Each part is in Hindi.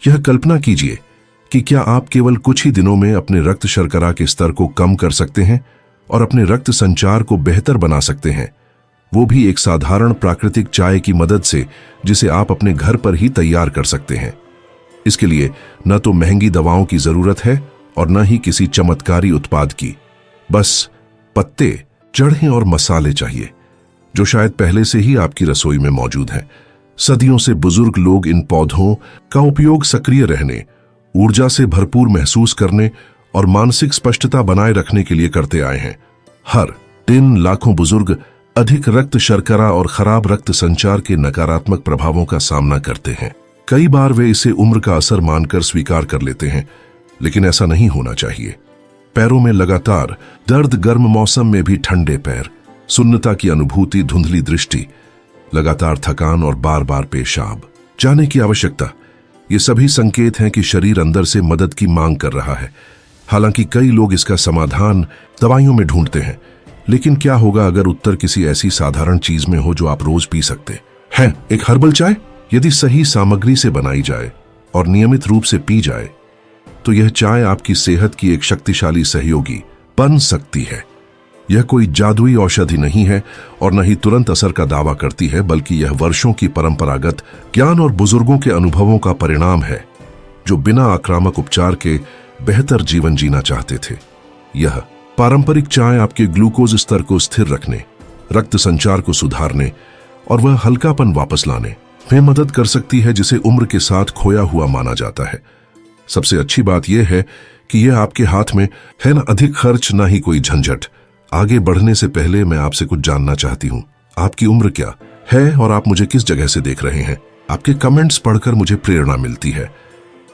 यह कल्पना कीजिए कि क्या आप केवल कुछ ही दिनों में अपने रक्त शर्करा के स्तर को कम कर सकते हैं और अपने रक्त संचार को बेहतर बना सकते हैं, वो भी एक साधारण प्राकृतिक चाय की मदद से, जिसे आप अपने घर पर ही तैयार कर सकते हैं। इसके लिए न तो महंगी दवाओं की जरूरत है और न ही किसी चमत्कारी उत्पाद की। बस पत्ते, जड़ें और मसाले चाहिए, जो शायद पहले से ही आपकी रसोई में मौजूद हैं। सदियों से बुजुर्ग लोग इन पौधों का उपयोग सक्रिय रहने, ऊर्जा से भरपूर महसूस करने और मानसिक स्पष्टता बनाए रखने के लिए करते आए हैं। हर दिन लाखों बुजुर्ग अधिक रक्त शर्करा और खराब रक्त संचार के नकारात्मक प्रभावों का सामना करते हैं। कई बार वे इसे उम्र का असर मानकर स्वीकार कर लेते हैं, लेकिन ऐसा नहीं होना चाहिए। पैरों में लगातार दर्द, गर्म मौसम में भी ठंडे पैर, सुन्नता की अनुभूति, धुंधली दृष्टि, लगातार थकान और बार बार पेशाब जाने की आवश्यकता, ये सभी संकेत हैं कि शरीर अंदर से मदद की मांग कर रहा है। हालांकि कई लोग इसका समाधान दवाइयों में ढूंढते हैं, लेकिन क्या होगा अगर उत्तर किसी ऐसी साधारण चीज में हो जो आप रोज पी सकते हैं? एक हर्बल चाय। यदि सही सामग्री से बनाई जाए और नियमित रूप से पी जाए तो यह चाय आपकी सेहत की एक शक्तिशाली सहयोगी बन सकती है। यह कोई जादुई औषधि नहीं है और न ही तुरंत असर का दावा करती है, बल्कि यह वर्षों की परंपरागत ज्ञान और बुजुर्गों के अनुभवों का परिणाम है, जो बिना आक्रामक उपचार के बेहतर जीवन जीना चाहते थे। यह पारंपरिक चाय आपके ग्लूकोज स्तर को स्थिर रखने, रक्त संचार को सुधारने और वह हल्कापन वापस लाने में मदद कर सकती है जिसे उम्र के साथ खोया हुआ माना जाता है। सबसे अच्छी बात यह है कि यह आपके हाथ में है, न अधिक खर्च ना ही कोई झंझट। आगे बढ़ने से पहले मैं आपसे कुछ जानना चाहती हूँ। आपकी उम्र क्या है और आप मुझे किस जगह से देख रहे हैं? आपके कमेंट्स पढ़कर मुझे प्रेरणा मिलती है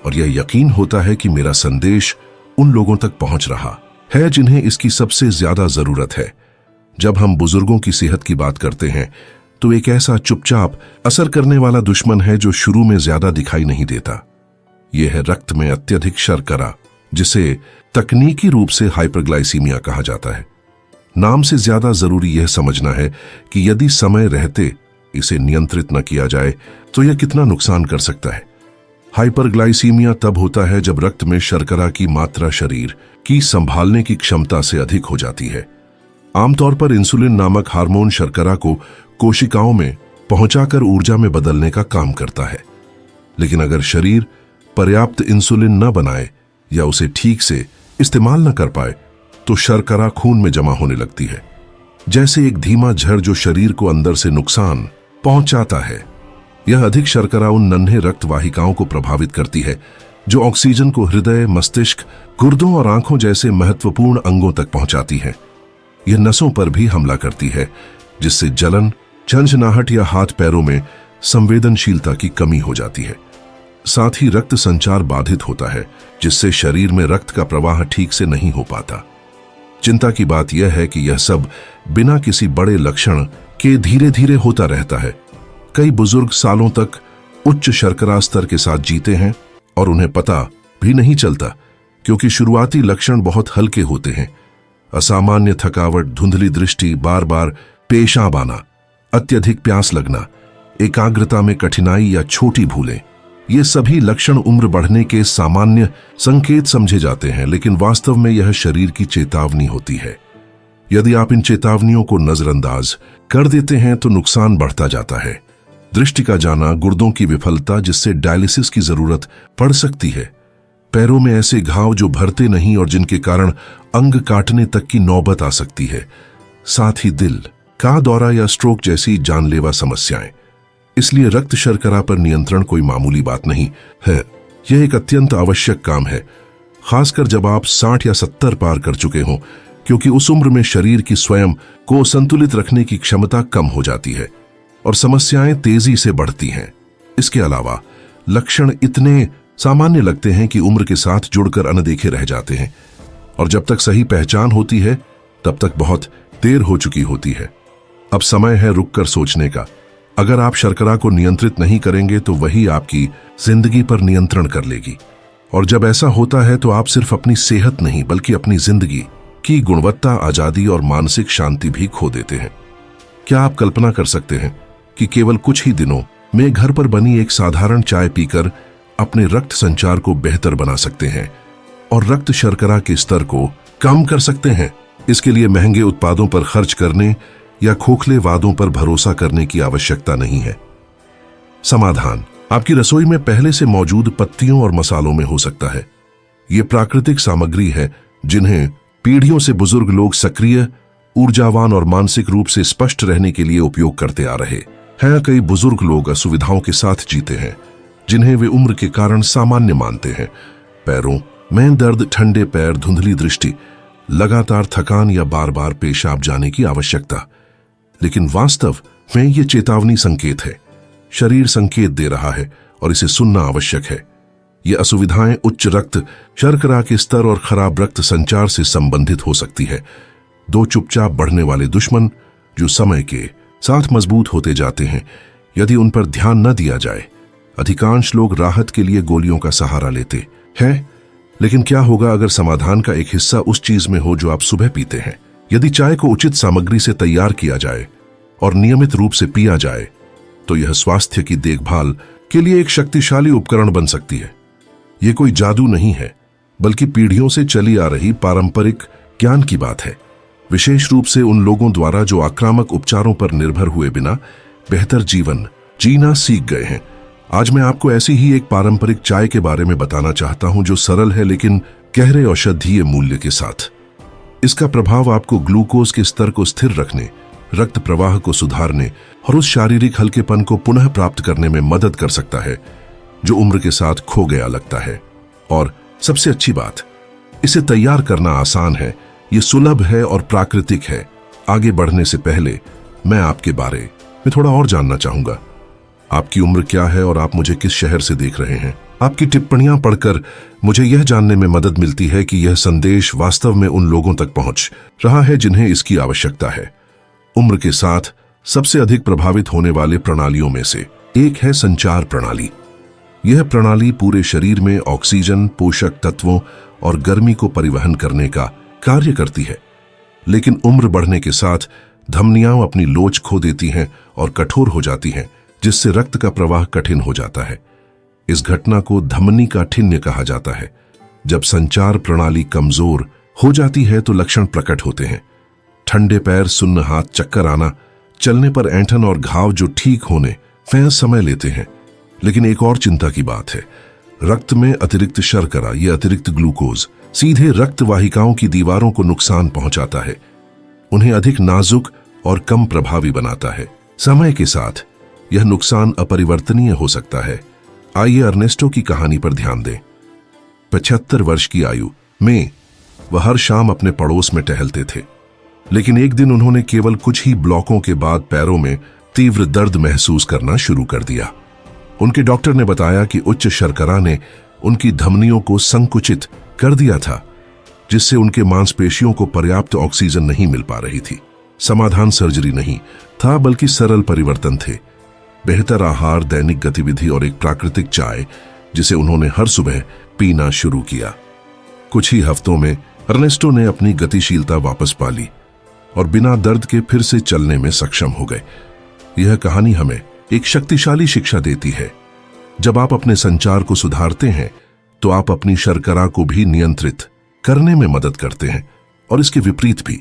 और यह यकीन होता है कि मेरा संदेश उन लोगों तक पहुंच रहा है जिन्हें इसकी सबसे ज्यादा जरूरत है। जब हम बुजुर्गों की सेहत की बात करते हैं तो एक ऐसा चुपचाप असर करने वाला दुश्मन है जो शुरू में ज्यादा दिखाई नहीं देता। यह है रक्त में अत्यधिक शर्करा, जिसे तकनीकी रूप से हाइपरग्लाइसीमिया कहा जाता है। नाम से ज्यादा जरूरी यह समझना है कि यदि समय रहते इसे नियंत्रित न किया जाए तो यह कितना नुकसान कर सकता है। हाइपरग्लाइसीमिया तब होता है जब रक्त में शर्करा की मात्रा शरीर की संभालने की क्षमता से अधिक हो जाती है। आमतौर पर इंसुलिन नामक हार्मोन शर्करा को कोशिकाओं में पहुंचाकर ऊर्जा में बदलने का काम करता है, लेकिन अगर शरीर पर्याप्त इंसुलिन न बनाए या उसे ठीक से इस्तेमाल न कर पाए तो शर्करा खून में जमा होने लगती है, जैसे एक धीमा झड़ जो शरीर को अंदर से नुकसान पहुंचाता है। यह अधिक शर्करा उन नन्हे रक्त वाहिकाओं को प्रभावित करती है जो ऑक्सीजन को हृदय, मस्तिष्क, गुर्दों और आंखों जैसे महत्वपूर्ण अंगों तक पहुंचाती है। यह नसों पर भी हमला करती है, जिससे जलन, झंझनाहट या हाथ पैरों में संवेदनशीलता की कमी हो जाती है। साथ ही रक्त संचार बाधित होता है, जिससे शरीर में रक्त का प्रवाह ठीक से नहीं हो पाता। चिंता की बात यह है कि यह सब बिना किसी बड़े लक्षण के धीरे धीरे होता रहता है। कई बुजुर्ग सालों तक उच्च शर्करा स्तर के साथ जीते हैं और उन्हें पता भी नहीं चलता, क्योंकि शुरुआती लक्षण बहुत हल्के होते हैं। असामान्य थकावट, धुंधली दृष्टि, बार बार पेशाब आना, अत्यधिक प्यास लगना, एकाग्रता में कठिनाई या छोटी भूलें, ये सभी लक्षण उम्र बढ़ने के सामान्य संकेत समझे जाते हैं, लेकिन वास्तव में यह शरीर की चेतावनी होती है। यदि आप इन चेतावनियों को नजरअंदाज कर देते हैं तो नुकसान बढ़ता जाता है। दृष्टि का जाना, गुर्दों की विफलता जिससे डायलिसिस की जरूरत पड़ सकती है, पैरों में ऐसे घाव जो भरते नहीं और जिनके कारण अंग काटने तक की नौबत आ सकती है, साथ ही दिल का दौरा या स्ट्रोक जैसी जानलेवा समस्याएं। इसलिए रक्त शर्करा पर नियंत्रण कोई मामूली बात नहीं है, यह एक अत्यंत आवश्यक काम है, खासकर जब आप 60 या 70 पार कर चुके हों, क्योंकि उस उम्र में शरीर की स्वयं को संतुलित रखने की क्षमता कम हो जाती है और समस्याएं तेजी से बढ़ती हैं। इसके अलावा लक्षण इतने सामान्य लगते हैं कि उम्र के साथ जुड़कर अनदेखे रह जाते हैं और जब तक सही पहचान होती है तब तक बहुत देर हो चुकी होती है। अब समय है रुककर सोचने का। अगर आप शर्करा को नियंत्रित नहीं करेंगे तो वही आपकी जिंदगी पर नियंत्रण कर लेगी, और जब ऐसा होता है तो आप सिर्फ अपनी सेहत नहीं बल्कि अपनी जिंदगी की गुणवत्ता, आजादी और मानसिक शांति भी खो देते हैं। क्या आप कल्पना कर सकते हैं कि केवल कुछ ही दिनों में घर पर बनी एक साधारण चाय पीकर अपने रक्त संचार को बेहतर बना सकते हैं और रक्त शर्करा के स्तर को कम कर सकते हैं। इसके लिए महंगे उत्पादों पर खर्च करने या खोखले वादों पर भरोसा करने की आवश्यकता नहीं है। समाधान आपकी रसोई में पहले से मौजूद पत्तियों और मसालों में हो सकता है। ये प्राकृतिक सामग्री है जिन्हें पीढ़ियों से बुजुर्ग लोग सक्रिय, ऊर्जावान और मानसिक रूप से स्पष्ट रहने के लिए उपयोग करते आ रहे हैं। कई बुजुर्ग लोग असुविधाओं के साथ जीते हैं जिन्हें वे उम्र के कारण सामान्य मानते हैं। पैरों में दर्द, ठंडे पैर, धुंधली दृष्टि, लगातार थकान या बार बार पेशाब जाने की आवश्यकता। लेकिन वास्तव में ये चेतावनी संकेत है। शरीर संकेत दे रहा है और इसे सुनना आवश्यक है। ये असुविधाएं उच्च रक्त शर्करा के स्तर और खराब रक्त संचार से संबंधित हो सकती है। दो चुपचाप बढ़ने वाले दुश्मन जो समय के साथ मजबूत होते जाते हैं यदि उन पर ध्यान न दिया जाए। अधिकांश लोग राहत के लिए गोलियों का सहारा लेते हैं, लेकिन क्या होगा अगर समाधान का एक हिस्सा उस चीज में हो जो आप सुबह पीते हैं? यदि चाय को उचित सामग्री से तैयार किया जाए और नियमित रूप से पिया जाए तो यह स्वास्थ्य की देखभाल के लिए एक शक्तिशाली उपकरण बन सकती है। यह कोई जादू नहीं है, बल्कि पीढ़ियों से चली आ रही पारंपरिक ज्ञान की बात है, विशेष रूप से उन लोगों द्वारा जो आक्रामक उपचारों पर निर्भर हुए बिना बेहतर जीवन जीना सीख गए हैं। आज मैं आपको ऐसी ही एक पारंपरिक चाय के बारे में बताना चाहता हूं जो सरल है लेकिन गहरे औषधीय मूल्य के साथ। इसका प्रभाव आपको ग्लूकोज के स्तर को स्थिर रखने, रक्त प्रवाह को सुधारने और उस शारीरिक हल्केपन को पुनः प्राप्त करने में मदद कर सकता है जो उम्र के साथ खो गया लगता है। और सबसे अच्छी बात, इसे तैयार करना आसान है, ये सुलभ है और प्राकृतिक है। आगे बढ़ने से पहले मैं आपके बारे में थोड़ा और जानना चाहूंगा। आपकी उम्र क्या है और आप मुझे किस शहर से देख रहे हैं? आपकी टिप्पणियां पढ़कर मुझे यह जानने में मदद मिलती है कि यह संदेश वास्तव में उन लोगों तक पहुंच रहा है जिन्हें इसकी आवश्यकता है। उम्र के साथ सबसे अधिक प्रभावित होने वाले प्रणालियों में से एक है संचार प्रणाली। यह प्रणाली पूरे शरीर में ऑक्सीजन, पोषक तत्वों और गर्मी को परिवहन करने का कार्य करती है। लेकिन उम्र बढ़ने के साथ धमनियां अपनी लोच खो देती हैं और कठोर हो जाती हैं, जिससे रक्त का प्रवाह कठिन हो जाता है। इस घटना को धमनी काठिन्य कहा जाता है। जब संचार प्रणाली कमजोर हो जाती है तो लक्षण प्रकट होते हैं। ठंडे पैर, सुन्न हाथ, चक्कर आना, चलने पर ऐंठन और घाव जो ठीक होने में समय लेते हैं। लेकिन एक और चिंता की बात है, रक्त में अतिरिक्त शर्करा या अतिरिक्त ग्लूकोज सीधे रक्त वाहिकाओं की दीवारों को नुकसान पहुंचाता है, उन्हें अधिक नाजुक और कम प्रभावी बनाता है। समय के साथ यह नुकसान अपरिवर्तनीय हो सकता है। आइए अर्नेस्टो की कहानी पर ध्यान दें। 75 वर्ष की आयु में वह हर शाम अपने पड़ोस में टहलते थे, लेकिन एक दिन उन्होंने केवल कुछ ही ब्लॉकों के बाद पैरों में तीव्र दर्द महसूस करना शुरू कर दिया। उनके डॉक्टर ने बताया कि उच्च शर्करा ने उनकी धमनियों को संकुचित कर दिया था, जिससे उनके मांसपेशियों को पर्याप्त ऑक्सीजन नहीं मिल पा रही थी। समाधान सर्जरी नहीं था, बल्कि सरल परिवर्तन थे। बेहतर आहार, दैनिक गतिविधि और एक प्राकृतिक चाय जिसे उन्होंने हर सुबह पीना शुरू किया। कुछ ही हफ्तों में अर्नेस्टो ने अपनी गतिशीलता वापस पा ली और बिना दर्द के फिर से चलने में सक्षम हो गए। यह कहानी हमें एक शक्तिशाली शिक्षा देती है। जब आप अपने संचार को सुधारते हैं तो आप अपनी शर्करा को भी नियंत्रित करने में मदद करते हैं, और इसके विपरीत भी।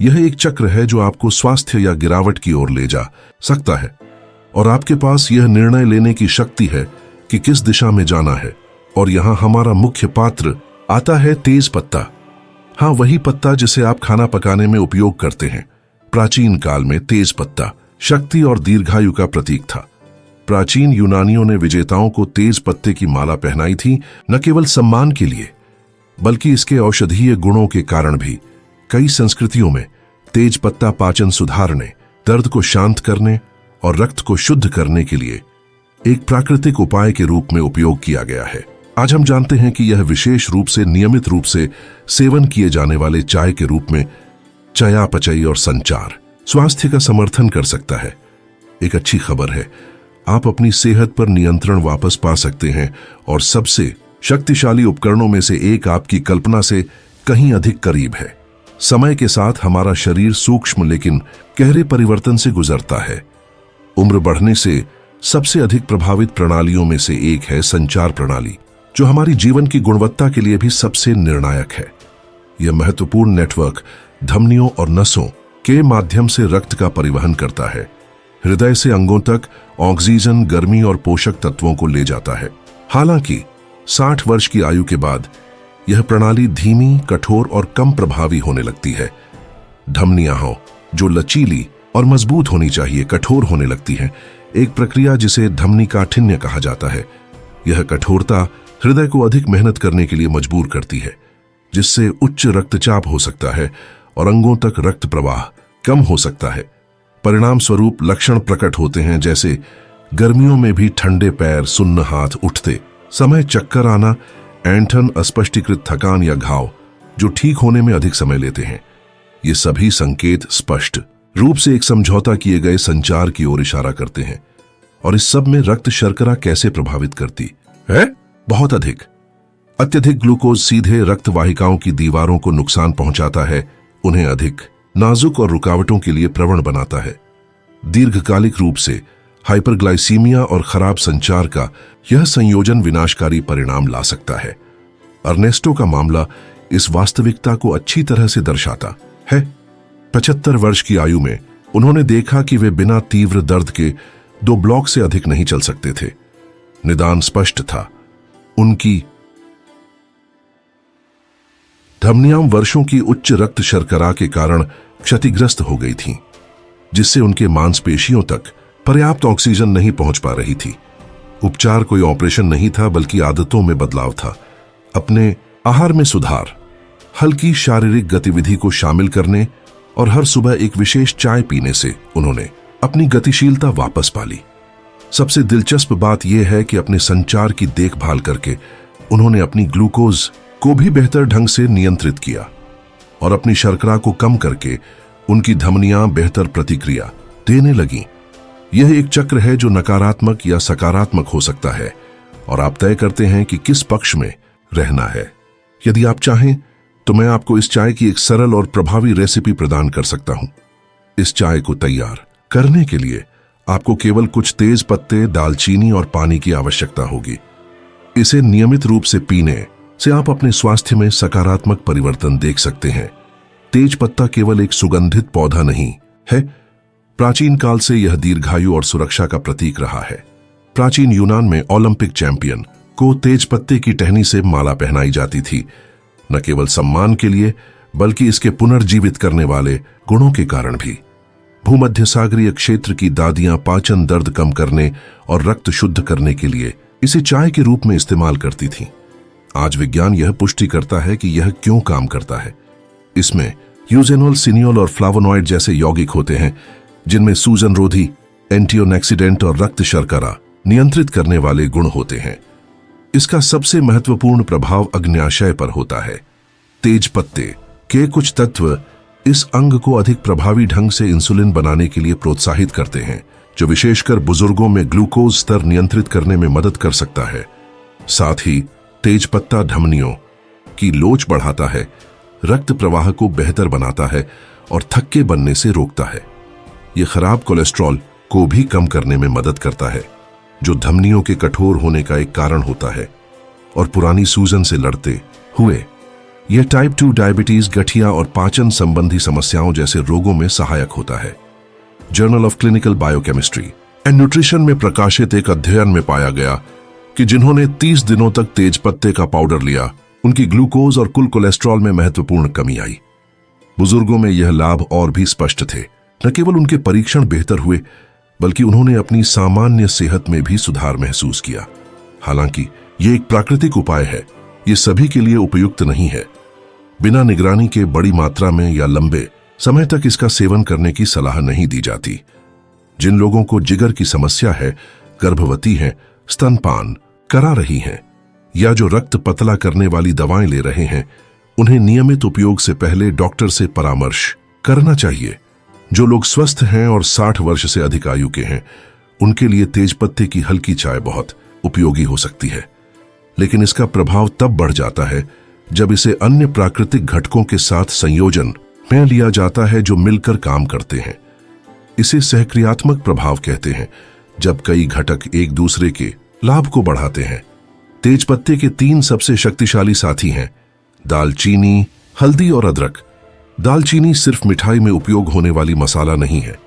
यह एक चक्र है जो आपको स्वास्थ्य या गिरावट की ओर ले जा सकता है, और आपके पास यह निर्णय लेने की शक्ति है कि किस दिशा में जाना है। और यहां हमारा मुख्य पात्र आता है, तेज पत्ता। हाँ, वही पत्ता जिसे आप खाना पकाने में उपयोग करते हैं। प्राचीन काल में तेज पत्ता शक्ति और दीर्घायु का प्रतीक था। प्राचीन यूनानियों ने विजेताओं को तेज पत्ते की माला पहनाई थी, न केवल सम्मान के लिए बल्कि इसके औषधीय गुणों के कारण भी। कई संस्कृतियों में तेज पत्ता पाचन सुधारने, दर्द को शांत करने और रक्त को शुद्ध करने के लिए एक प्राकृतिक उपाय के रूप में उपयोग किया गया है। आज हम जानते हैं कि यह विशेष रूप से नियमित रूप से सेवन किए जाने वाले चाय के रूप में चयापचय और संचार स्वास्थ्य का समर्थन कर सकता है। एक अच्छी खबर है, आप अपनी सेहत पर नियंत्रण वापस पा सकते हैं, और सबसे शक्तिशाली उपकरणों में से एक आपकी कल्पना से कहीं अधिक करीब है। समय के साथ हमारा शरीर सूक्ष्म लेकिन गहरे परिवर्तन से गुजरता है। उम्र बढ़ने से सबसे अधिक प्रभावित प्रणालियों में से एक है संचार प्रणाली, जो हमारी जीवन की गुणवत्ता के लिए भी सबसे निर्णायक है। यह महत्वपूर्ण नेटवर्क धमनियों और नसों के माध्यम से रक्त का परिवहन करता है। हृदय से अंगों तक ऑक्सीजन, गर्मी और पोषक तत्वों को ले जाता है। हालांकि 60 वर्ष की आयु के बाद यह प्रणाली धीमी, कठोर और कम प्रभावी होने लगती है। धमनियां जो लचीली और मजबूत होनी चाहिए, कठोर होने लगती हैं, एक प्रक्रिया जिसे धमनी काठिन्य कहा जाता है। यह कठोरता हृदय को अधिक मेहनत करने के लिए मजबूर करती है, जिससे उच्च रक्तचाप हो सकता है और अंगों तक रक्त प्रवाह कम हो सकता है। परिणाम स्वरूप लक्षण प्रकट होते हैं, जैसे गर्मियों में भी ठंडे पैर, सुन्न हाथ, उठते समय चक्कर आना, ऐंठन, अस्पष्टीकृत थकान या घाव जो ठीक होने में अधिक समय लेते हैं। ये सभी संकेत स्पष्ट रूप से एक समझौता किए गए संचार की ओर इशारा करते हैं। और इस सब में रक्त शर्करा कैसे प्रभावित करती है? बहुत अधिक। अत्यधिक ग्लूकोज सीधे रक्त वाहिकाओं की दीवारों को नुकसान पहुंचाता है, उन्हें अधिक नाजुक और रुकावटों के लिए प्रवण बनाता है। दीर्घकालिक रूप से हाइपरग्लाइसीमिया और खराब संचार का यह संयोजन विनाशकारी परिणाम ला सकता है। अर्नेस्टो का मामला इस वास्तविकता को अच्छी तरह से दर्शाता है। 75 वर्ष की आयु में उन्होंने देखा कि वे बिना तीव्र दर्द के 2 ब्लॉक से अधिक नहीं चल सकते थे। निदान स्पष्ट था, उनकी धमनियां वर्षों की उच्च रक्त शर्करा के कारण क्षतिग्रस्त हो गई थीं, जिससे उनके मांसपेशियों तक पर्याप्त ऑक्सीजन नहीं पहुंच पा रही थी। उपचार कोई ऑपरेशन नहीं था, बल्कि आदतों में बदलाव था। अपने आहार में सुधार, हल्की शारीरिक गतिविधि को शामिल करने और हर सुबह एक विशेष चाय पीने से उन्होंने अपनी गतिशीलता वापस पा ली। सबसे दिलचस्प बात यह है कि अपने संचार की देखभाल करके उन्होंने अपनी ग्लूकोज को भी बेहतर ढंग से नियंत्रित किया और अपनी शर्करा को कम करके उनकी धमनियां बेहतर प्रतिक्रिया देने लगीं। यह एक चक्र है जो नकारात्मक या सकारात्मक हो सकता है, और आप तय करते हैं कि किस पक्ष में रहना है। यदि आप चाहें तो मैं आपको इस चाय की एक सरल और प्रभावी रेसिपी प्रदान कर सकता हूं। इस चाय को तैयार करने के लिए आपको केवल कुछ तेज पत्ते, दालचीनी और पानी की आवश्यकता होगी। इसे नियमित रूप से पीने से आप अपने स्वास्थ्य में सकारात्मक परिवर्तन देख सकते हैं। तेज पत्ता केवल एक सुगंधित पौधा नहीं है, प्राचीन काल से यह दीर्घायु और सुरक्षा का प्रतीक रहा है। प्राचीन यूनान में ओलंपिक चैंपियन को तेज पत्ते की टहनी से माला पहनाई जाती थी, न केवल सम्मान के लिए बल्कि इसके पुनर्जीवित करने वाले गुणों के कारण भी। भूमध्य सागरीय क्षेत्र की दादियां पाचन दर्द कम करने और रक्त शुद्ध करने के लिए इसे चाय के रूप में इस्तेमाल करती थीं। आज विज्ञान यह पुष्टि करता है कि यह क्यों काम करता है। इसमें यूजेनोल, सिनियोल और फ्लावोनॉइड जैसे यौगिक होते हैं, जिनमें सूजन रोधी, एंटीऑक्सीडेंट और रक्त शर्करा नियंत्रित करने वाले गुण होते हैं। इसका सबसे महत्वपूर्ण प्रभाव अग्न्याशय पर होता है। तेज पत्ते के कुछ तत्व इस अंग को अधिक प्रभावी ढंग से इंसुलिन बनाने के लिए प्रोत्साहित करते हैं, जो विशेषकर बुजुर्गों में ग्लूकोज स्तर नियंत्रित करने में मदद कर सकता है। साथ ही तेज पत्ता धमनियों की लोच बढ़ाता है, रक्त प्रवाह को बेहतर बनाता है और थक्के बनने से रोकता है। यह खराब कोलेस्ट्रॉल को भी कम करने में मदद करता है, जो धमनियों के कठोर होने का एक कारण होता है। और पुरानी सूजन से लड़ते हुए यह टाइप 2 डायबिटीज, गठिया और पाचन संबंधी समस्याओं जैसे रोगों में सहायक होता है। Journal of clinical biochemistry and nutrition में प्रकाशित एक अध्ययन में पाया गया कि जिन्होंने 30 दिनों तक तेज पत्ते का पाउडर लिया, उनकी ग्लूकोज और कुल कोलेस्ट्रॉल में महत्वपूर्ण कमी आई। बुजुर्गों में यह लाभ और भी स्पष्ट थे। न केवल उनके परीक्षण बेहतर हुए, बल्कि उन्होंने अपनी सामान्य सेहत में भी सुधार महसूस किया। हालांकि यह एक प्राकृतिक उपाय है, यह सभी के लिए उपयुक्त नहीं है। बिना निगरानी के बड़ी मात्रा में या लंबे समय तक इसका सेवन करने की सलाह नहीं दी जाती। जिन लोगों को जिगर की समस्या है, गर्भवती हैं, स्तनपान करा रही हैं या जो रक्त पतला करने वाली दवाएं ले रहे हैं, उन्हें नियमित उपयोग से पहले डॉक्टर से परामर्श करना चाहिए। जो लोग स्वस्थ हैं और 60 वर्ष से अधिक आयु के हैं, उनके लिए तेज पत्ते की हल्की चाय बहुत उपयोगी हो सकती है। लेकिन इसका प्रभाव तब बढ़ जाता है जब इसे अन्य प्राकृतिक घटकों के साथ संयोजन में लिया जाता है जो मिलकर काम करते हैं। इसे सहक्रियात्मक प्रभाव कहते हैं, जब कई घटक एक दूसरे के लाभ को बढ़ाते हैं। तेज पत्ते के 3 सबसे शक्तिशाली साथी हैं: दालचीनी, हल्दी और अदरक। दालचीनी सिर्फ मिठाई में उपयोग होने वाली मसाला नहीं है।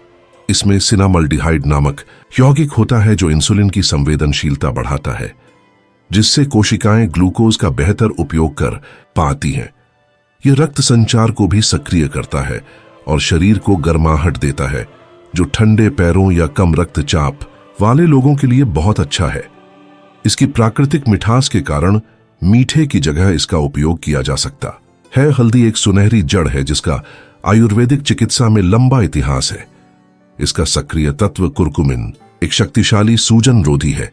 इसमें सिनामल्डिहाइड नामक यौगिक होता है जो इंसुलिन की संवेदनशीलता बढ़ाता है, जिससे कोशिकाएं ग्लूकोज का बेहतर उपयोग कर पाती हैं। यह रक्त संचार को भी सक्रिय करता है और शरीर को गर्माहट देता है, जो ठंडे पैरों या कम रक्तचाप वाले लोगों के लिए बहुत अच्छा है। इसकी प्राकृतिक मिठास के कारण मीठे की जगह इसका उपयोग किया जा सकता है। हल्दी एक सुनहरी जड़ है जिसका आयुर्वेदिक चिकित्सा में लंबा इतिहास है। इसका सक्रिय तत्व कुरकुमिन एक शक्तिशाली सूजन रोधी है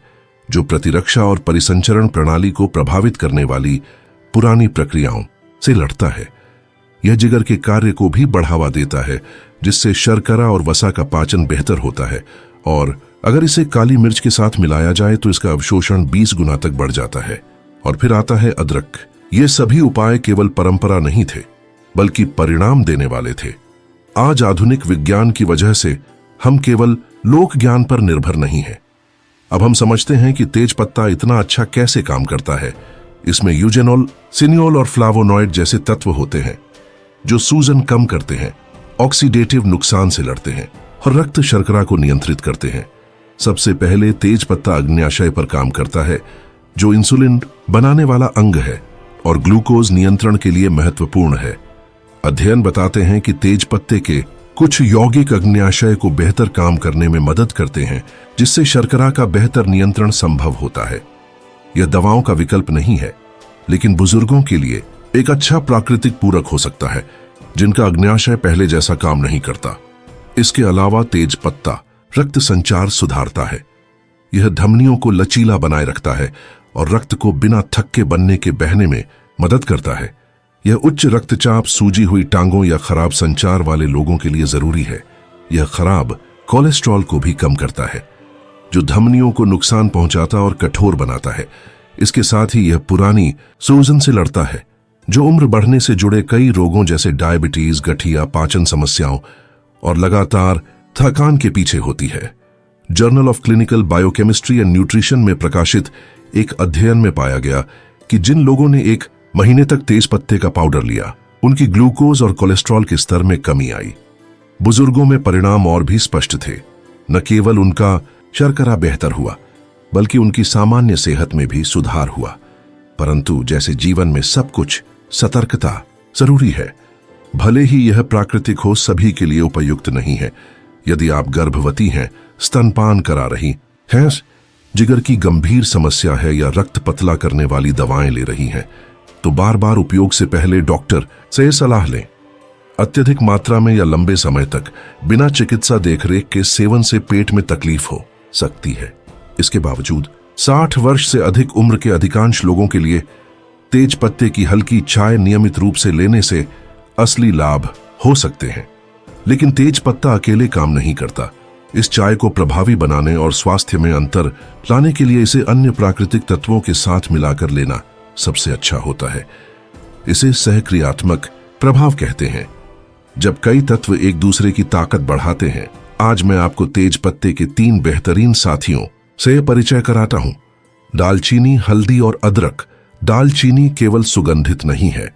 जो प्रतिरक्षा और परिसंचरण प्रणाली को प्रभावित करने वाली पुरानी प्रक्रियाओं से लड़ता है। यह जिगर के कार्य को भी बढ़ावा देता है, जिससे शर्करा और वसा का पाचन बेहतर होता है। और अगर इसे काली मिर्च के साथ मिलाया जाए तो इसका अवशोषण 20 गुना तक बढ़ जाता है। और फिर आता है अदरक। ये सभी उपाय केवल परंपरा नहीं थे, बल्कि परिणाम देने वाले थे। आज आधुनिक विज्ञान की वजह से हम केवल लोक ज्ञान पर निर्भर नहीं हैं। अब हम समझते हैं कि तेज पत्ता इतना अच्छा कैसे काम करता है। इसमें यूजेनोल, सिनियोल और फ्लावोनॉइड जैसे तत्व होते हैं जो सूजन कम करते हैं, ऑक्सीडेटिव नुकसान से लड़ते हैं और रक्त शर्करा को नियंत्रित करते हैं। सबसे पहले तेज पत्ता अग्न्याशय पर काम करता है, जो इंसुलिन बनाने वाला अंग है और ग्लूकोज नियंत्रण के लिए महत्वपूर्ण है। अध्ययन बताते हैं कि तेज पत्ते के कुछ यौगिक अग्न्याशय को बेहतर काम करने में मदद करते हैं, जिससे शर्करा का बेहतर नियंत्रण संभव होता है। यह दवाओं का विकल्प नहीं है, लेकिन बुजुर्गों के लिए एक अच्छा प्राकृतिक पूरक हो सकता है जिनका अग्न्याशय पहले जैसा काम नहीं करता। इसके अलावा तेज पत्ता रक्त संचार सुधारता है। यह धमनियों को लचीला बनाए रखता है और रक्त को बिना थक्के बनने के बहने में मदद करता है। यह उच्च रक्तचाप, सूजी हुई टांगों या खराब संचार वाले लोगों के लिए जरूरी है। यह खराब कोलेस्ट्रॉल को भी कम करता है, जो धमनियों को नुकसान पहुंचाता और कठोर बनाता है। इसके साथ ही यह पुरानी सूजन से लड़ता है, जो उम्र बढ़ने से जुड़े कई रोगों जैसे डायबिटीज, गठिया, पाचन समस्याओं और लगातार थकान के पीछे होती है। Journal of clinical biochemistry and nutrition में प्रकाशित एक अध्ययन में पाया गया कि जिन लोगों ने 1 महीने तक तेज पत्ते का पाउडर लिया, उनकी ग्लूकोज और कोलेस्ट्रॉल के स्तर में कमी आई। बुजुर्गों में परिणाम और भी स्पष्ट थे। न केवल उनका शर्करा बेहतर हुआ, बल्कि उनकी सामान्य सेहत में भी सुधार हुआ। परंतु जैसे जीवन में सब कुछ, सतर्कता जरूरी है। भले ही यह प्राकृतिक हो, सभी के लिए उपयुक्त नहीं है। यदि आप गर्भवती हैं, स्तनपान करा रही हैं, जिगर की गंभीर समस्या है या रक्त पतला करने वाली दवाएं ले रही हैं, तो बार बार उपयोग से पहले डॉक्टर से सलाह लें। अत्यधिक मात्रा में या लंबे समय तक बिना चिकित्सा देखरेख के सेवन से पेट में तकलीफ हो सकती है। इसके बावजूद 60 वर्ष से अधिक उम्र के अधिकांश लोगों के लिए तेज पत्ते की हल्की चाय नियमित रूप से लेने से असली लाभ हो सकते हैं। लेकिन तेज पत्ता अकेले काम नहीं करता। इस चाय को प्रभावी बनाने और स्वास्थ्य में अंतर लाने के लिए इसे अन्य प्राकृतिक तत्वों के साथ मिलाकर लेना सबसे अच्छा होता है। इसे सहक्रियात्मक प्रभाव कहते हैं, जब कई तत्व एक दूसरे की ताकत बढ़ाते हैं। आज मैं आपको तेज पत्ते के 3 बेहतरीन साथियों से परिचय कराता हूं। दालचीनी, हल्दी और अदरक। दालचीनी केवल सुगंधित नहीं है,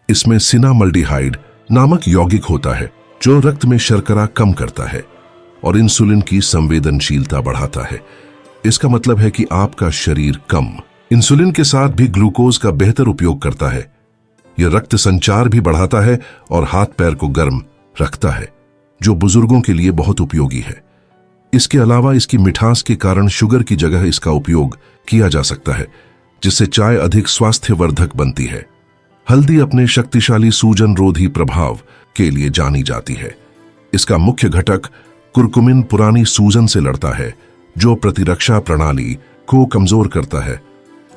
इसमें सिनामल्डिहाइड नामक यौगिक होता है जो रक्त में शर्करा कम करता है और इंसुलिन की संवेदनशीलता बढ़ाता है। इसका मतलब है कि आपका शरीर कम इंसुलिन के साथ भी ग्लूकोज का बेहतर उपयोग करता है। यह रक्त संचार भी बढ़ाता है और हाथ पैर को गर्म रखता है, जो बुजुर्गों के लिए बहुत उपयोगी है। इसके अलावा इसकी मिठास के कारण शुगर की जगह इसका उपयोग किया जा सकता है, जिससे चाय अधिक स्वास्थ्यवर्धक बनती है। हल्दी अपने शक्तिशाली सूजन रोधी प्रभाव के लिए जानी जाती है। इसका मुख्य घटक कुरकुमिन पुरानी सूजन से लड़ता है, जो प्रतिरक्षा प्रणाली को कमजोर करता है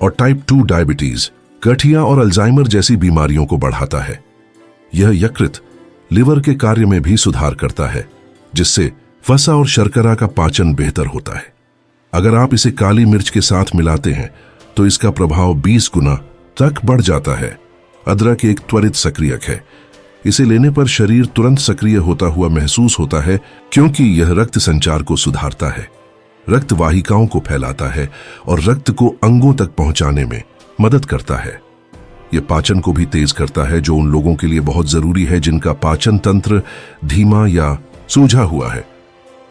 और टाइप 2 डायबिटीज, गठिया और अल्जाइमर जैसी बीमारियों को बढ़ाता है। यह यकृत, लिवर के कार्य में भी सुधार करता है, जिससे वसा और शर्करा का पाचन बेहतर होता है। अगर आप इसे काली मिर्च के साथ मिलाते हैं तो इसका प्रभाव 20 गुना तक बढ़ जाता है। अदरक एक त्वरित सक्रियक है। इसे लेने पर शरीर तुरंत सक्रिय होता हुआ महसूस होता है, क्योंकि यह रक्त संचार को सुधारता है। रक्त वाहिकाओं को फैलाता है और रक्त को अंगों तक पहुंचाने में मदद करता है। यह पाचन को भी तेज करता है, जो उन लोगों के लिए बहुत जरूरी है जिनका पाचन तंत्र धीमा या सूझा हुआ है।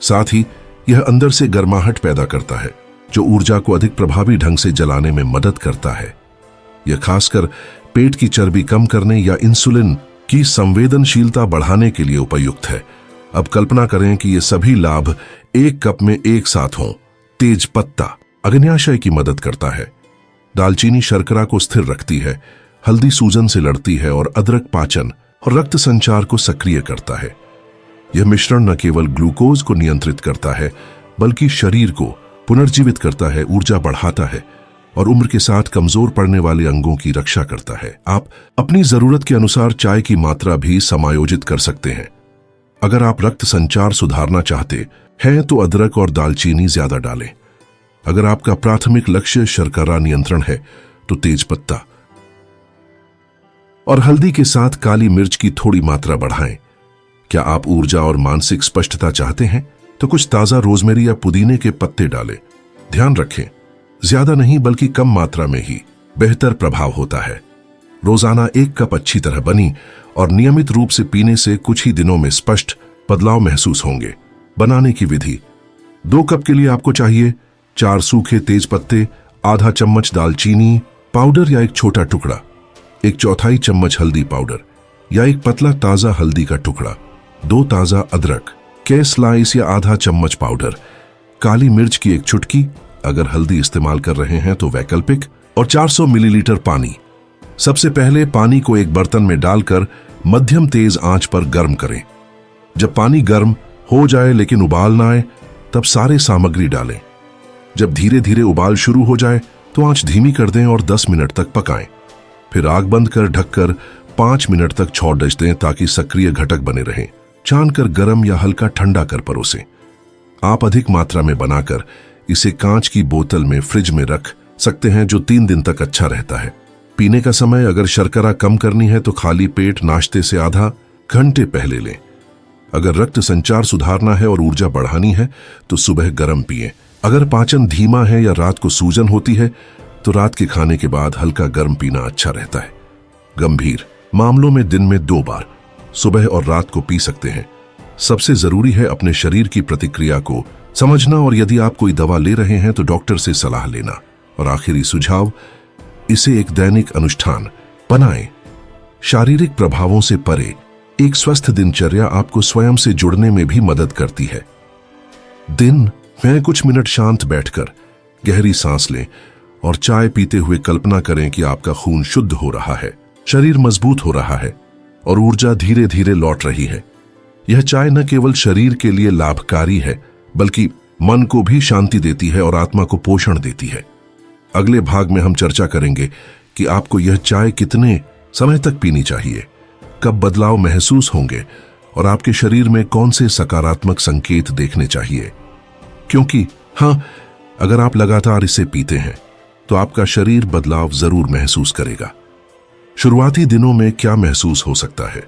साथ ही यह अंदर से गर्माहट पैदा करता है, जो ऊर्जा को अधिक प्रभावी ढंग से जलाने में मदद करता है। यह खासकर पेट की चर्बी कम करने या इंसुलिन की संवेदनशीलता बढ़ाने के लिए उपयुक्त है। अब कल्पना करें कि ये सभी लाभ एक कप में एक साथ हों। तेज पत्ता अग्न्याशय की मदद करता है, दालचीनी शर्करा को स्थिर रखती है, हल्दी सूजन से लड़ती है और अदरक पाचन और रक्त संचार को सक्रिय करता है। यह मिश्रण न केवल ग्लूकोज को नियंत्रित करता है, बल्कि शरीर को पुनर्जीवित करता है, ऊर्जा बढ़ाता है और उम्र के साथ कमजोर पड़ने वाले अंगों की रक्षा करता है। आप अपनी जरूरत के अनुसार चाय की मात्रा भी समायोजित कर सकते हैं। अगर आप रक्त संचार सुधारना चाहते हैं तो अदरक और दालचीनी ज्यादा डालें। अगर आपका प्राथमिक लक्ष्य शर्करा नियंत्रण है तो तेज पत्ता और हल्दी के साथ काली मिर्च की थोड़ी मात्रा बढ़ाएं। क्या आप ऊर्जा और मानसिक स्पष्टता चाहते हैं तो कुछ ताजा रोजमेरी या पुदीने के पत्ते डालें। ध्यान रखें, ज्यादा नहीं बल्कि कम मात्रा में ही बेहतर प्रभाव होता है। रोजाना 1 कप अच्छी तरह बनी और नियमित रूप से पीने से कुछ ही दिनों में स्पष्ट बदलाव महसूस होंगे। बनाने की विधि: 2 कप के लिए आपको चाहिए 4 सूखे तेज पत्ते, आधा चम्मच दालचीनी पाउडर या एक छोटा टुकड़ा, 1/4 चम्मच हल्दी पाउडर या एक पतला ताजा हल्दी का टुकड़ा, 2 ताजा अदरक के स्लाइस या आधा चम्मच पाउडर, काली मिर्च की 1 चुटकी अगर हल्दी इस्तेमाल कर रहे हैं तो वैकल्पिक, और 400 मिलीलीटर पानी। सबसे पहले पानी को एक बर्तन में डालकर मध्यम तेज आंच पर गर्म करें। जब पानी गर्म हो जाए लेकिन उबाल ना आए, तब सारे सामग्री डालें। जब धीरे धीरे उबाल शुरू हो जाए तो आंच धीमी कर दें और 10 मिनट तक पकाएं। फिर आग बंद कर ढककर 5 मिनट तक छोड़ दें ताकि सक्रिय घटक बने रहें। छानकर गर्म या हल्का ठंडा कर परोसें। आप अधिक मात्रा में बनाकर इसे कांच की बोतल में फ्रिज में रख सकते हैं, जो 3 दिन तक अच्छा रहता है। पीने का समय: अगर शर्करा कम करनी है तो खाली पेट नाश्ते से आधा घंटे पहले लें। अगर रक्त संचार सुधारना है और ऊर्जा बढ़ानी है तो सुबह गर्म पिएं। अगर पाचन धीमा है या रात को सूजन होती है तो रात के खाने के बाद हल्का गर्म पीना अच्छा रहता है। गंभीर मामलों में दिन में 2 बार, सुबह और रात को पी सकते हैं। सबसे जरूरी है अपने शरीर की प्रतिक्रिया को समझना और यदि आप कोई दवा ले रहे हैं तो डॉक्टर से सलाह लेना। और आखिरी सुझाव: इसे एक दैनिक अनुष्ठान बनाएं। शारीरिक प्रभावों से परे एक स्वस्थ दिनचर्या आपको स्वयं से जुड़ने में भी मदद करती है। दिन में कुछ मिनट शांत बैठकर गहरी सांस लें और चाय पीते हुए कल्पना करें कि आपका खून शुद्ध हो रहा है, शरीर मजबूत हो रहा है और ऊर्जा धीरे धीरे लौट रही है। यह चाय न केवल शरीर के लिए लाभकारी है बल्कि मन को भी शांति देती है और आत्मा को पोषण देती है। अगले भाग में हम चर्चा करेंगे कि आपको यह चाय कितने समय तक पीनी चाहिए, कब बदलाव महसूस होंगे और आपके शरीर में कौन से सकारात्मक संकेत देखने चाहिए। क्योंकि हाँ, अगर आप लगातार इसे पीते हैं तो आपका शरीर बदलाव जरूर महसूस करेगा। शुरुआती दिनों में क्या महसूस हो सकता है?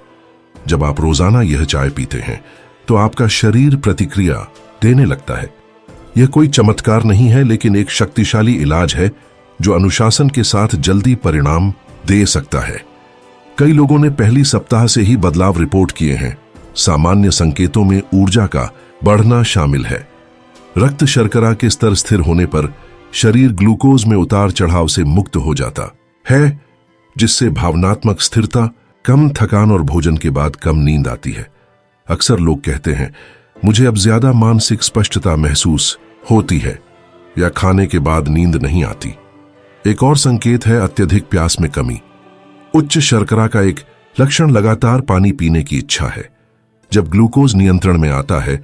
जब आप रोजाना यह चाय पीते हैं तो आपका शरीर प्रतिक्रिया देने लगता है। यह कोई चमत्कार नहीं है, लेकिन एक शक्तिशाली इलाज है जो अनुशासन के साथ जल्दी परिणाम दे सकता है। कई लोगों ने पहली सप्ताह से ही बदलाव रिपोर्ट किए हैं। सामान्य संकेतों में ऊर्जा का बढ़ना शामिल है। रक्त शर्करा के स्तर स्थिर होने पर शरीर ग्लूकोज में उतार चढ़ाव से मुक्त हो जाता है, जिससे भावनात्मक स्थिरता, कम थकान और भोजन के बाद कम नींद आती है। अक्सर लोग कहते हैं, मुझे अब ज्यादा मानसिक स्पष्टता महसूस होती है या खाने के बाद नींद नहीं आती। एक और संकेत है अत्यधिक प्यास में कमी। उच्च शर्करा का एक लक्षण लगातार पानी पीने की इच्छा है। जब ग्लूकोज नियंत्रण में आता है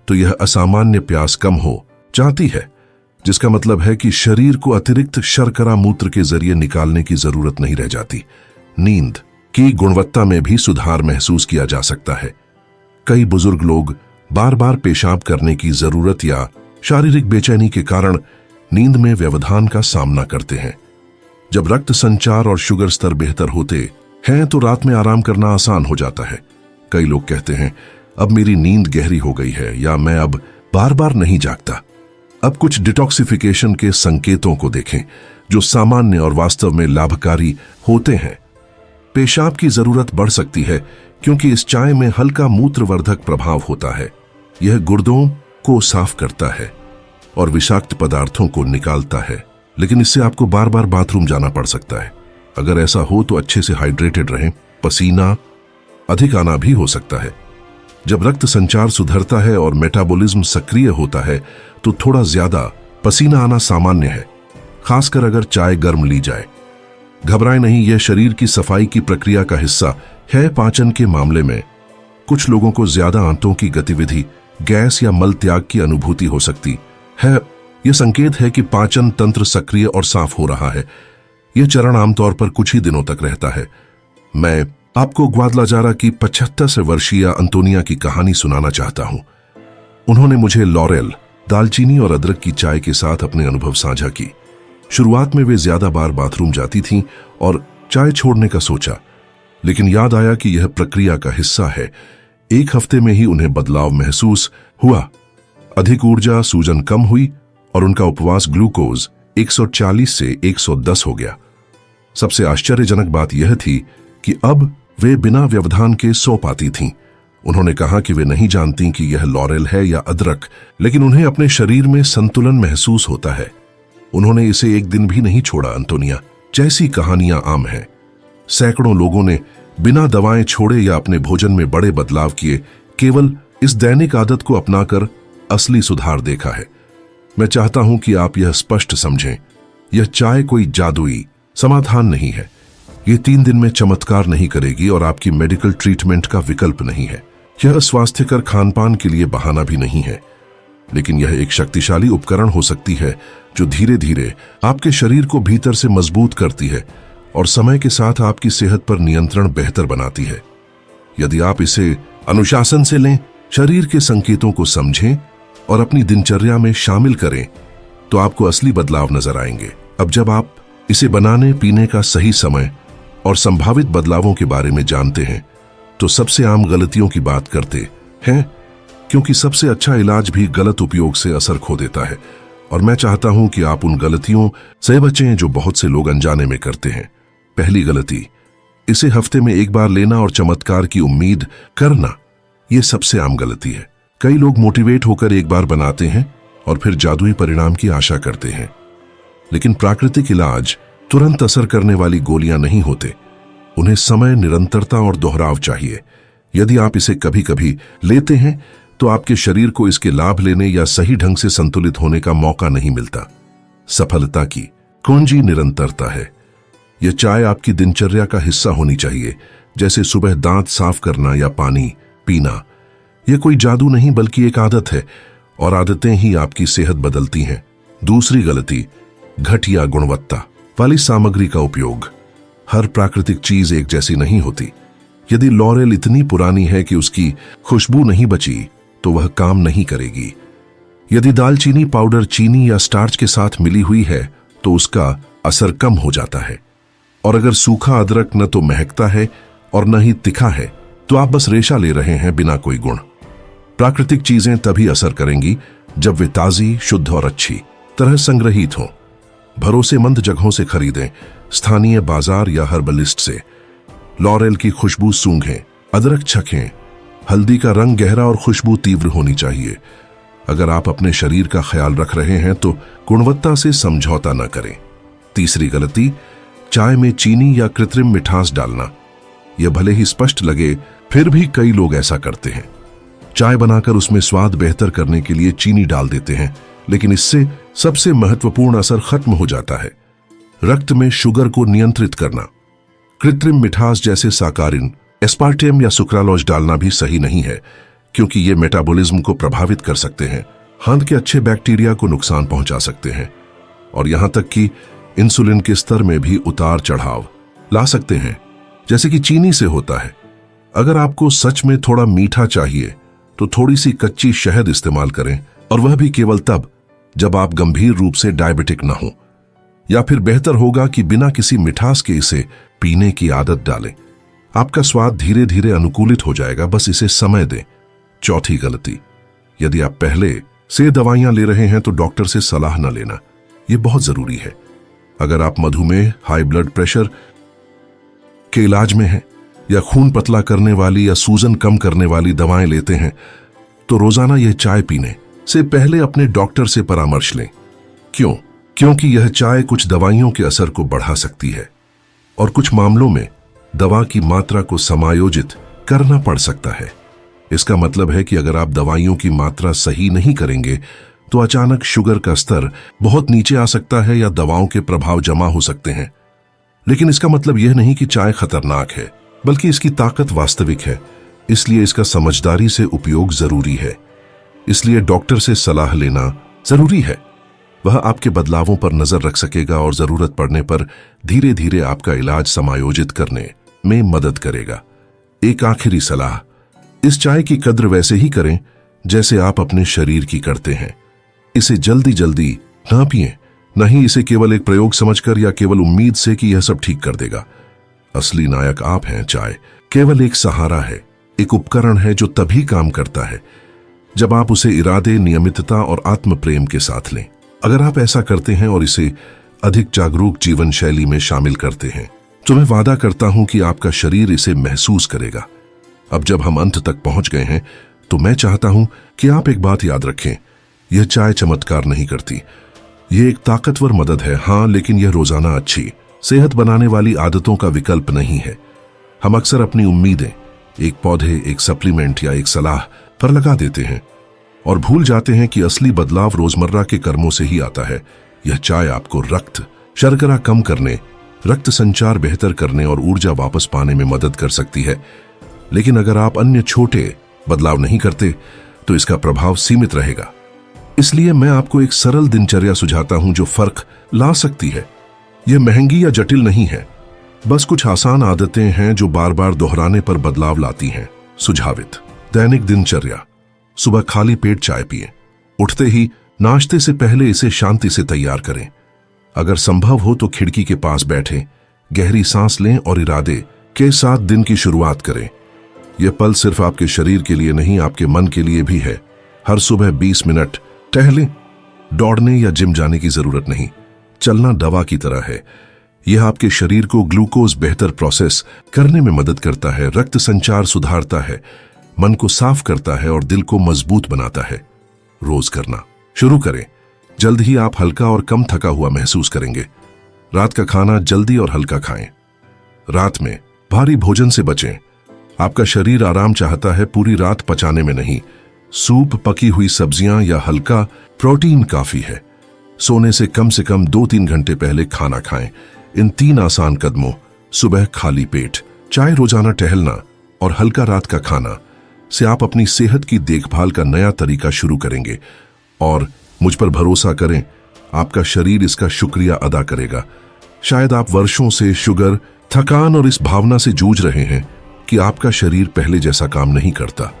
तो यह असामान्य प्यास कम हो जाती है, जिसका मतलब है कि शरीर को अतिरिक्त शर्करा मूत्र के जरिए निकालने की जरूरत नहीं रह जाती। नींद की गुणवत्ता में भी सुधार महसूस किया जा सकता है। कई बुजुर्ग लोग बार बार पेशाब करने की जरूरत या शारीरिक बेचैनी के कारण नींद में व्यवधान का सामना करते हैं। जब रक्त संचार और शुगर स्तर बेहतर होते हैं तो रात में आराम करना आसान हो जाता है। कई लोग कहते हैं, अब मेरी नींद गहरी हो गई है या मैं अब बार बार नहीं जागता। अब कुछ डिटॉक्सिफिकेशन के संकेतों को देखें जो सामान्य और वास्तव में लाभकारी होते हैं। पेशाब की जरूरत बढ़ सकती है क्योंकि इस चाय में हल्का मूत्रवर्धक प्रभाव होता है। यह गुर्दों को साफ करता है और विषाक्त पदार्थों को निकालता है, लेकिन इससे आपको बार बार बाथरूम जाना पड़ सकता है। अगर ऐसा हो तो अच्छे से हाइड्रेटेड रहें। पसीना अधिक आना भी हो सकता है। जब रक्त संचार सुधरता है और मेटाबॉलिज्म सक्रिय होता है तो थोड़ा ज्यादा पसीना आना सामान्य है, खासकर अगर चाय गर्म ली जाए। घबराएं नहीं, यह शरीर की सफाई की प्रक्रिया का हिस्सा है। पाचन के मामले में कुछ लोगों को ज्यादा आंतों की गतिविधि, गैस या मल त्याग की अनुभूति हो सकती है। यह संकेत है कि पाचन तंत्र सक्रिय और साफ हो रहा है। यह चरण आमतौर पर कुछ ही दिनों तक रहता है। मैं आपको ग्वादलाजारा की 75 वर्षीय अंतोनिया की कहानी सुनाना चाहता हूं। उन्होंने मुझे लॉरेल, दालचीनी और अदरक की चाय के साथ अपने अनुभव साझा की। शुरुआत में वे ज्यादा बार बाथरूम जाती थीं और चाय छोड़ने का सोचा, लेकिन याद आया कि यह प्रक्रिया का हिस्सा है। 1 हफ्ते में ही उन्हें बदलाव महसूस हुआ। अधिक ऊर्जा, सूजन कम हुई और उनका उपवास ग्लूकोज 140 से 110 हो गया। सबसे आश्चर्यजनक बात यह थी कि अब वे बिना व्यवधान के सो पाती थीं। उन्होंने कहा कि वे नहीं जानती कि यह लॉरेल है या अदरक, लेकिन उन्हें अपने शरीर में संतुलन महसूस होता है। उन्होंने इसे एक दिन भी नहीं छोड़ा। अंतोनिया जैसी कहानियां आम हैं। सैकड़ों लोगों ने बिना दवाएं छोड़े या अपने भोजन में बड़े बदलाव किए, केवल इस दैनिक आदत को अपनाकर असली सुधार देखा है। मैं चाहता हूं कि आप यह स्पष्ट समझें, यह चाय कोई जादुई समाधान नहीं है। यह 3 दिन में चमत्कार नहीं करेगी और आपकी मेडिकल ट्रीटमेंट का विकल्प नहीं है। यह स्वास्थ्यकर खानपान के लिए बहाना भी नहीं है, लेकिन यह एक शक्तिशाली उपकरण हो सकती है जो धीरे धीरे आपके शरीर को भीतर से मजबूत करती है और समय के साथ आपकी सेहत पर नियंत्रण बेहतर बनाती है। यदि आप इसे अनुशासन से लें, शरीर के संकेतों को समझें और अपनी दिनचर्या में शामिल करें, तो आपको असली बदलाव नजर आएंगे। अब जब आप इसे बनाने, पीने का सही समय और संभावित बदलावों के बारे में जानते हैं, तो सबसे आम गलतियों की बात करते हैं, क्योंकि सबसे अच्छा इलाज भी गलत उपयोग से असर खो देता है। और मैं चाहता हूं कि आप उन गलतियों से बचें जो बहुत से लोग अनजाने में करते हैं। पहली गलती, इसे हफ्ते में 1 बार लेना और चमत्कार की उम्मीद करना। यह सबसे आम गलती है। कई लोग मोटिवेट होकर 1 बार बनाते हैं और फिर जादुई परिणाम की आशा करते हैं, लेकिन प्राकृतिक इलाज तुरंत असर करने वाली गोलियां नहीं होते। उन्हें समय, निरंतरता और दोहराव चाहिए। यदि आप इसे कभी कभी लेते हैं तो आपके शरीर को इसके लाभ लेने या सही ढंग से संतुलित होने का मौका नहीं मिलता। सफलता की कुंजी निरंतरता है। यह चाय आपकी दिनचर्या का हिस्सा होनी चाहिए, जैसे सुबह दांत साफ करना या पानी पीना। यह कोई जादू नहीं, बल्कि एक आदत है, और आदतें ही आपकी सेहत बदलती हैं। दूसरी गलती, घटिया गुणवत्ता वाली सामग्री का उपयोग। हर प्राकृतिक चीज एक जैसी नहीं होती। यदि लॉरेल इतनी पुरानी है कि उसकी खुशबू नहीं बची, तो वह काम नहीं करेगी। यदि दालचीनी पाउडर चीनी या स्टार्च के साथ मिली हुई है, तो उसका असर कम हो जाता है। और अगर सूखा अदरक न तो महकता है और न ही तीखा है, तो आप बस रेशा ले रहे हैं, बिना कोई गुण। प्राकृतिक चीजें तभी असर करेंगी जब वे ताजी, शुद्ध और अच्छी तरह संग्रहित हों। भरोसेमंद जगहों से खरीदें, स्थानीय बाजार या हर्बलिस्ट से। लॉरेल की खुशबू सूंघें, अदरक चखें। हल्दी का रंग गहरा और खुशबू तीव्र होनी चाहिए। अगर आप अपने शरीर का ख्याल रख रहे हैं तो गुणवत्ता से समझौता न करें। तीसरी गलती, चाय में चीनी या कृत्रिम मिठास डालना। यह भले ही स्पष्ट लगे, फिर भी कई लोग ऐसा करते हैं। चाय बनाकर उसमें स्वाद बेहतर करने के लिए चीनी डाल देते हैं, लेकिन इससे सबसे महत्वपूर्ण असर खत्म हो जाता है। रक्त में शुगर को नियंत्रित करना। कृत्रिम मिठास जैसे साकारिन, एस्पार्टेम या सुक्रालोज डालना भी सही नहीं है, क्योंकि ये मेटाबॉलिज्म को प्रभावित कर सकते हैं, हृदय के अच्छे बैक्टीरिया को नुकसान पहुंचा सकते हैं, और यहां तक कि इंसुलिन के स्तर में भी उतार चढ़ाव ला सकते हैं, जैसे कि चीनी से होता है। अगर आपको सच में थोड़ा मीठा चाहिए, तो थोड़ी सी कच्ची शहद इस्तेमाल करें, और वह भी केवल तब जब आप गंभीर रूप से डायबिटिक न हो। या फिर बेहतर होगा कि बिना किसी मिठास के इसे पीने की आदत डालें। आपका स्वाद धीरे धीरे अनुकूलित हो जाएगा, बस इसे समय दें। चौथी गलती, यदि आप पहले से दवाइयां ले रहे हैं तो डॉक्टर से सलाह न लेना, यह बहुत जरूरी है। अगर आप मधुमेह, हाई ब्लड प्रेशर के इलाज में हैं या खून पतला करने वाली या सूजन कम करने वाली दवाएं लेते हैं तो रोजाना यह चाय पीने से पहले अपने डॉक्टर से परामर्श लें। क्यों? क्योंकि यह चाय कुछ दवाइयों के असर को बढ़ा सकती है और कुछ मामलों में दवा की मात्रा को समायोजित करना पड़ सकता है। इसका मतलब है कि अगर आप दवाइयों की मात्रा सही नहीं करेंगे तो अचानक शुगर का स्तर बहुत नीचे आ सकता है या दवाओं के प्रभाव जमा हो सकते हैं। लेकिन इसका मतलब यह नहीं कि चाय खतरनाक है, बल्कि इसकी ताकत वास्तविक है। इसलिए इसका समझदारी से उपयोग जरूरी है। इसलिए डॉक्टर से सलाह लेना जरूरी है। वह आपके बदलावों पर नजर रख सकेगा और जरूरत पड़ने पर धीरे धीरे आपका इलाज समायोजित करने में मदद करेगा। एक आखिरी सलाह, इस चाय की कद्र वैसे ही करें जैसे आप अपने शरीर की करते हैं। इसे जल्दी जल्दी ना पिएं, न ही इसे केवल एक प्रयोग समझकर या केवल उम्मीद से कि यह सब ठीक कर देगा। असली नायक आप हैं। चाय केवल एक सहारा है, एक उपकरण है जो तभी काम करता है जब आप उसे इरादे, नियमितता और आत्म प्रेम के साथ लें। अगर आप ऐसा करते हैं और इसे अधिक जागरूक जीवन शैली में शामिल करते हैं तो मैं वादा करता हूं कि आपका शरीर इसे महसूस करेगा। अब जब हम अंत तक पहुंच गए हैं तो मैं चाहता हूं कि आप एक बात याद रखें, यह चाय चमत्कार नहीं करती। यह एक ताकतवर मदद है, हां, लेकिन यह रोजाना अच्छी सेहत बनाने वाली आदतों का विकल्प नहीं है। हम अक्सर अपनी उम्मीदें एक पौधे, एक सप्लीमेंट या एक सलाह पर लगा देते हैं और भूल जाते हैं कि असली बदलाव रोजमर्रा के कर्मों से ही आता है। यह चाय आपको रक्त शर्करा कम करने, रक्त संचार बेहतर करने और ऊर्जा वापस पाने में मदद कर सकती है। लेकिन अगर आप अन्य छोटे बदलाव नहीं करते तो इसका प्रभाव सीमित रहेगा। इसलिए मैं आपको एक सरल दिनचर्या सुझाता हूं जो फर्क ला सकती है। यह महंगी या जटिल नहीं है, बस कुछ आसान आदतें हैं जो बार बार दोहराने पर बदलाव लाती हैं। सुझावित दैनिक दिनचर्या: सुबह खाली पेट चाय पिएं। उठते ही नाश्ते से पहले इसे शांति से तैयार करें। अगर संभव हो तो खिड़की के पास बैठें, गहरी सांस लें और इरादे के साथ दिन की शुरुआत करें। यह पल सिर्फ आपके शरीर के लिए नहीं, आपके मन के लिए भी है। हर सुबह 20 मिनट टहलें। दौड़ने या जिम जाने की जरूरत नहीं। चलना दवा की तरह है। यह आपके शरीर को ग्लूकोज बेहतर प्रोसेस करने में मदद करता है, रक्त संचार सुधारता है, मन को साफ करता है और दिल को मजबूत बनाता है। रोज करना शुरू करें। जल्द ही आप हल्का और कम थका हुआ महसूस करेंगे। रात का खाना जल्दी और हल्का खाएं। रात में भारी भोजन से बचें। आपका शरीर आराम चाहता है, पूरी रात पचाने में नहीं। सूप, पकी हुई सब्जियां या हल्का प्रोटीन काफी है। सोने से कम 2-3 घंटे पहले खाना खाएं। इन 3 आसान कदमों, सुबह खाली पेट, चाय, रोजाना टहलना और हल्का रात का खाना, से आप अपनी सेहत की देखभाल का नया तरीका शुरू करेंगे। और मुझ पर भरोसा करें, आपका शरीर इसका शुक्रिया अदा करेगा। शायद आप वर्षों से शुगर, थकान और इस भावना से जूझ रहे हैं कि आपका शरीर पहले जैसा काम नहीं करता।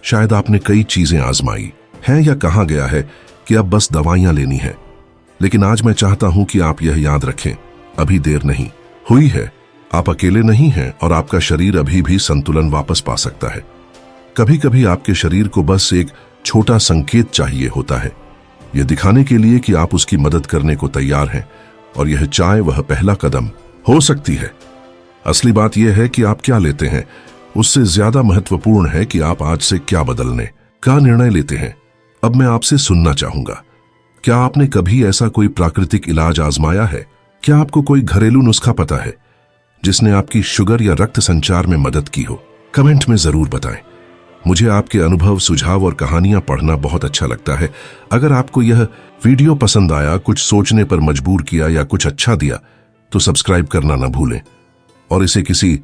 शायद आपने कई चीजें आजमाई हैं या कहा गया है कि अब बस दवाइयां लेनी है। लेकिन आज मैं चाहता हूं कि आप यह याद रखें, अभी देर नहीं हुई है। आप अकेले नहीं हैं और आपका शरीर अभी भी संतुलन वापस पा सकता है। कभी कभी आपके शरीर को बस एक छोटा संकेत चाहिए होता है, यह दिखाने के लिए कि आप उसकी मदद करने को तैयार हैं, और यह चाय वह पहला कदम हो सकती है। असली बात यह है कि आप क्या लेते हैं, उससे ज्यादा महत्वपूर्ण है कि आप आज से क्या बदलने का निर्णय लेते हैं। अब मैं आपसे सुनना चाहूंगा, क्या आपने कभी ऐसा कोई प्राकृतिक इलाज आजमाया है? क्या आपको कोई घरेलू नुस्खा पता है जिसने आपकी शुगर या रक्त संचार में मदद की हो? कमेंट में जरूर बताएं। मुझे आपके अनुभव, सुझाव और कहानियां पढ़ना बहुत अच्छा लगता है। अगर आपको यह वीडियो पसंद आया, कुछ सोचने पर मजबूर किया या कुछ अच्छा दिया, तो सब्सक्राइब करना ना भूलें और इसे किसी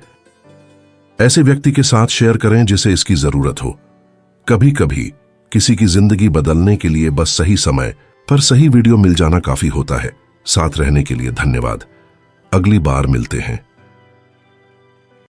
ऐसे व्यक्ति के साथ शेयर करें जिसे इसकी जरूरत हो। कभी कभी किसी की जिंदगी बदलने के लिए बस सही समय पर सही वीडियो मिल जाना काफी होता है। साथ रहने के लिए धन्यवाद। अगली बार मिलते हैं।